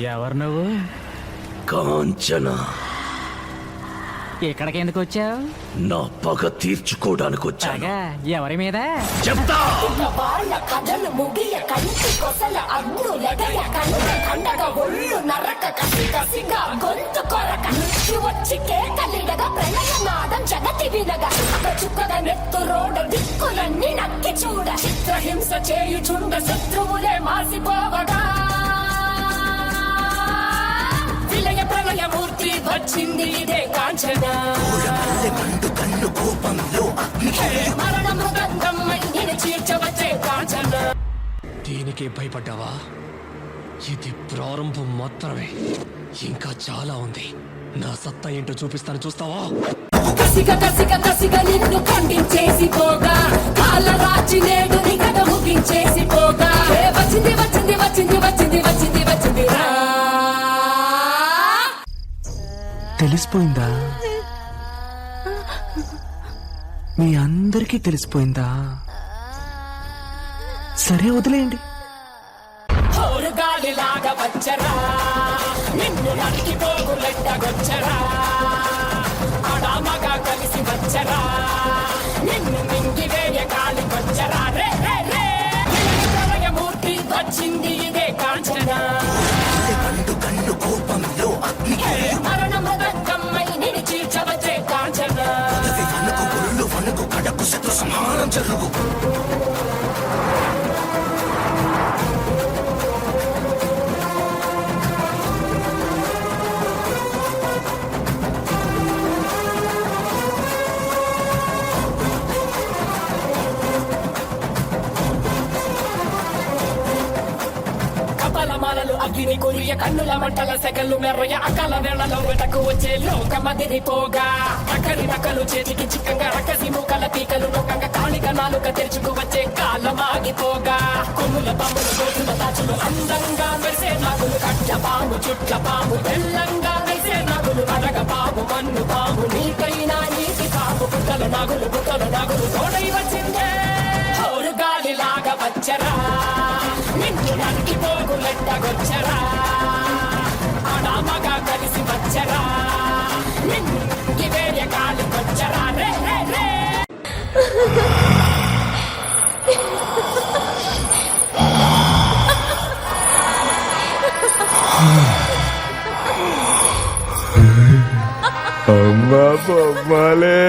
ఎవరు నువ్వు? కాంచన. ఇక్కడికి ఎందుకు వచ్చావు? నా పగ తీర్చుకోవడానికి వచ్చాను. ఎవరి మీద చెప్తా. వాళ్ళ కథలు ముగియ కంటి కొసల అగ్గులగయ కండ కండగ ఒళ్ళు నరక కసి కసిగా గొంతు కొరక నుంచి వచ్చి కేకలిడగా ప్రళయనాదం జగతి వినగా చుక్కగా నెత్తు రోడ దిక్కులన్నీ నక్కి చూడ చిత్రహింస చేయుచుండ శత్రువులే మాసిపోవగా విలయ ప్రళయ మూర్తి వచ్చింది ఇదే కాంచన. కన్ను కోపంలో మరణ మృగంగమ్మై నేను చీర్చవచ్చే కాంచన. దీనికి భయపడ్డావా? ఇది ప్రారంభం మాత్రమే, ఇంకా చాలా ఉంది. నా సత్తా ఏంటో చూపిస్తాను, చూస్తావా? కసిగా కసిగా కసిగా నిన్ను ఖండించేసి పోగా కాళ్ళ రాచి నేడు నిగడ ముగించేసి పోగా వచ్చింది వచ్చింది వచ్చింది వచ్చింది వచ్చింది వచ్చింది రా. తెలిసిపోయిందా? మీ అందరికీ తెలిసిపోయిందా? సరే వదిలేయండి. గాలిలాగా వచ్చరా నిన్ను నరికి పోగులెట్టగొచ్చరా ఆడామగా కలిసి వచ్చరా నిన్ను మింగివేయ గాలి వచ్చరా రే రే రే ప్రళయమూర్తి వచ్చింది ఇదే కాంచన. కన్ను కోపంలో మరణ మృగమ్మై నిన్ను చీల్చవచ్చే కాంచన. వణుకు కడకు శత్రు సంహారం జరుగు. కపలమాలలు అగ్ని కురియ కన్నుల మంటల సెగలు మెర్రయ అకల వేళలో వెటకు వచ్చే లోకమదిరిపోగా అక్కడి నకలు చేతికి చిక్కంగా రకసి మూకల పీకలు లోకంగా కాళిక నాలుక తెరుచుకు వచ్చే కాలమాగిపోగా కొమ్ముల పాములు గోధుమ తాచులు అందంగా మెరిసే నాగులు కట్ల పాము చుట్ల పాము తెల్లంగా మెరిసే నాగులు అడగ పాము మన్ను పాము నీకైనా నీటి పాము బుట్టల నాగులు తోడై వచ్చిందే గాలిలాగా వచ్చరా నిన్ను నరికి పోగులెట్టగొచ్చరా ఆడామగా కలిసి వచ్చరా నిన్ను వేయ గాలి వచ్చరా రే రే రే. అమ్మా బొమ్మలే.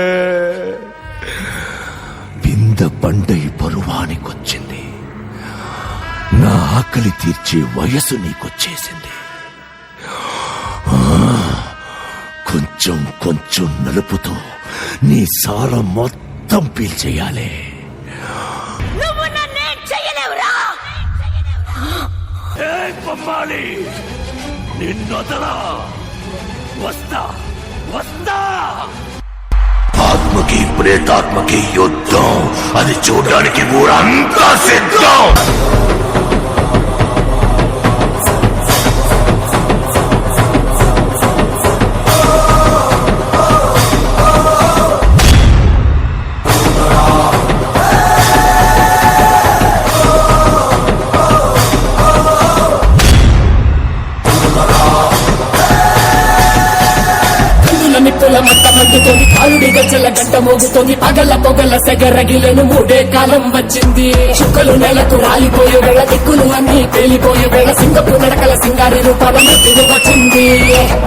బింద పండై పరువానికొచ్చింది. నా ఆకలి తీర్చే వయసు నీకొచ్చేసింది. కొంచెం కొంచెం నలుపుతూ నీ సారం మొత్తం పీల్చేయాలి. నువ్వు నన్నేం చెయ్యలేవురా. బొమ్మాలి నిన్నొదలా. వస్తా వస్తా. ఆత్మకి ప్రేతాత్మకి యుద్ధం, అది చూడడానికి ఊరంతా సిద్ధం. నిప్పుల మట్ట మండుతోంది కాలుడి గజ్జల గంట మోగుతోంది పగల పొగల సెగరగిలను మూడే కాలం వచ్చింది. చుక్కలు నెలకు రాలిపోయే వేళ దిక్కులు అన్ని పేలిపోయే వేళ సింగపు నడకల సింగారి రూపాల మృత్యువు వచ్చింది.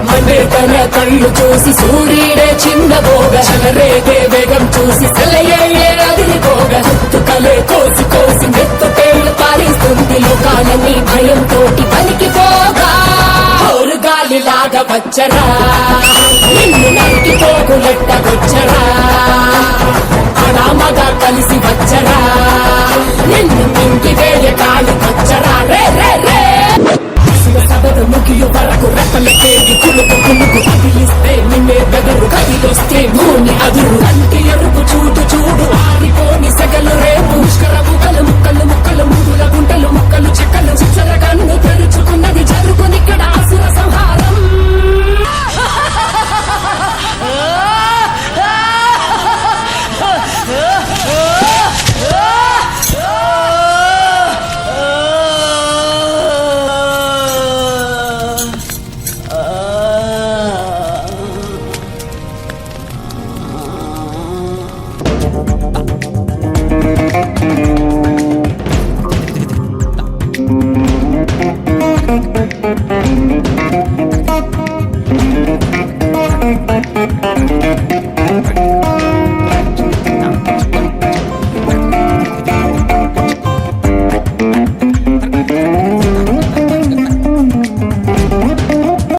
మండే తన కళ్ళు చూసి సూర్యుడే చిన్నబోగ చలరేగే వేగం చూసి సెలయే అదిరిపోగా చుట్టుకలే కోసి కోసి మెత్తుటేళ్లు పారిస్తుంది లోకాలన్నీ భయంతోటి పలికిపోగా గాలిలాగా వచ్చరా నిన్ను నరికి పోగులెట్టగొచ్చరా ఆడామగా కలిసి వచ్చరా నిన్ను మింగి వేయ గాలి వచ్చరా రే రే రే. సభను ముగియు వరకు రెప్పల కేగి కులుకు కులుకు కదిలిస్తే నిన్నే బెదరు కదిలొస్తే భూమి అదురు.